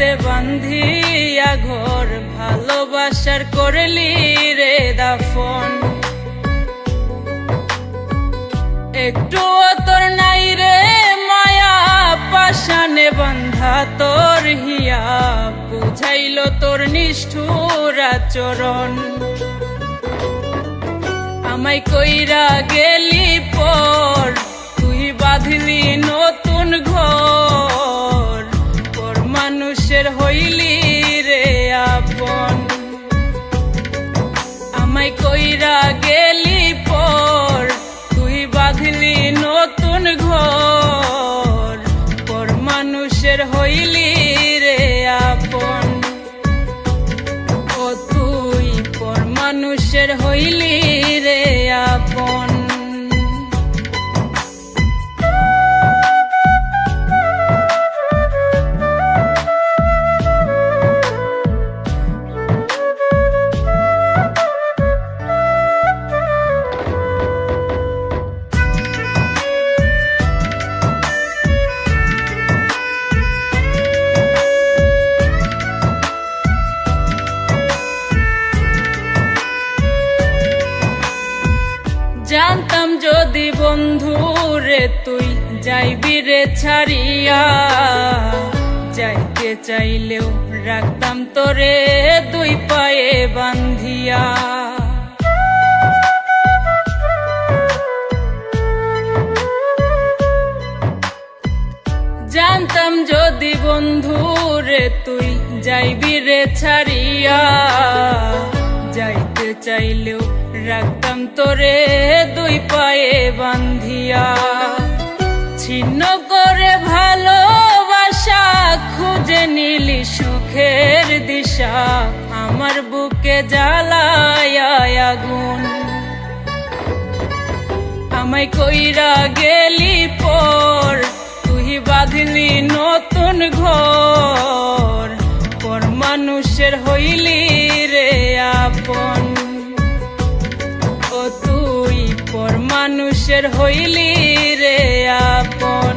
বুকেতে বান্ধিয়া ঘর, ভালোবাসার করলি রে দাফন। একটুও তোর নাই রে মায়া, পাশানে বান্ধা তোর হিয়া, বুঝাইল তোর নিষ্ঠুর আচরণ। আমায় কইরা গেলি পর, তুই বাঁধলি নতুন ঘর, পর মানুষের হইলি রে আপন। আমায় কইরা গেলি পর, তুই বাঁধলি নতুন ঘর, পর মানুষের হইলি রে আপন। ও তুই পর মানুষের হইলি রে আপন। জানতাম যদি বন্ধু রে তুই যাইবি রে ছাড়িয়া, যাইতে চাইলেও রাখতাম তোরে দুই পায়ে বান্ধিয়া। জানতাম যদি বন্ধু রে তুই যাইবি রে ছাড়িয়া, যাইতে চাইলেও রাখতাম তোরে দুই পায়ে বান্ধিয়া। ছিন্ন করে ভালোবাসা খুঁজে নিলি সুখের দিশা, আমার বুকে জ্বালায় আগুন। আমায় কইরা গেলি পর, তুই বাঁধলি নতুন ঘর, পর মানুষের হইলি রে আপন। ও তুই পর মানুষের হইলি রে আপন।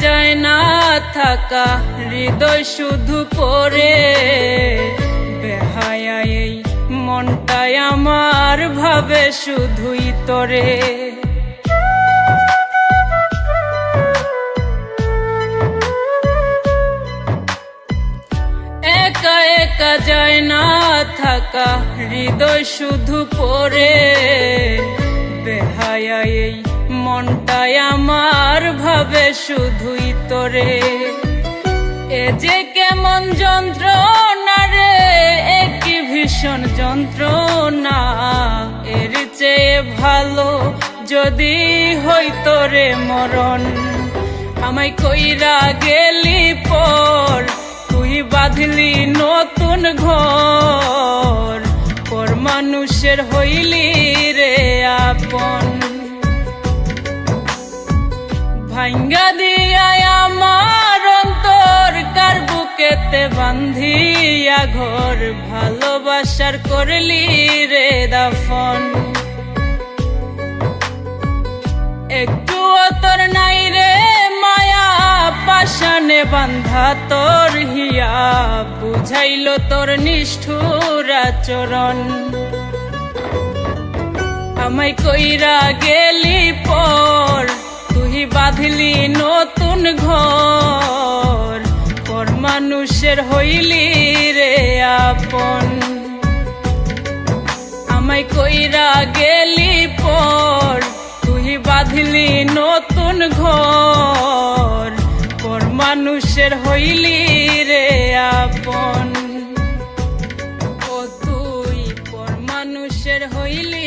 যায় না থাকা হৃদয় শুধু পড়ে, বেহায়া এই মনটাই আমার ভাবে শুধুই তোরে। একা একা যায় না থাকা হৃদয় শুধু পড়ে, বেহায়া এই মনটাই আমার ভাবে শুধুই তোরে। এ যে কেমন যন্ত্রণা রে, একই ভীষণ যন্ত্রণা, এর চেয়ে ভালো যদি হইতো রে মরণ। আমায় কইরা গেলি পর, তুই বাঁধলি নতুন ঘর, পর মানুষের হইলি রে আপন। ভাঙ্গা দিয়ায় আমার অন্তর, কার বুকেতে বান্ধিয়া ঘর, ভালোবাসার করলি রে দাফন। একটুও তোর নাই রে মায়া, পাশানে বান্ধা তোর হিয়া, বুঝাইল তোর নিষ্ঠুর আচরণ। আমায় কইরা গেলি পর, তুই বাঁধলি নতুন ঘর, পর মানুষের হইলি রে আপন। আমায় কইরা গেলি পর, তুই বাঁধলি নতুন ঘর, পর মানুষের হইলি রে আপন। ও তুই পর মানুষের হইলি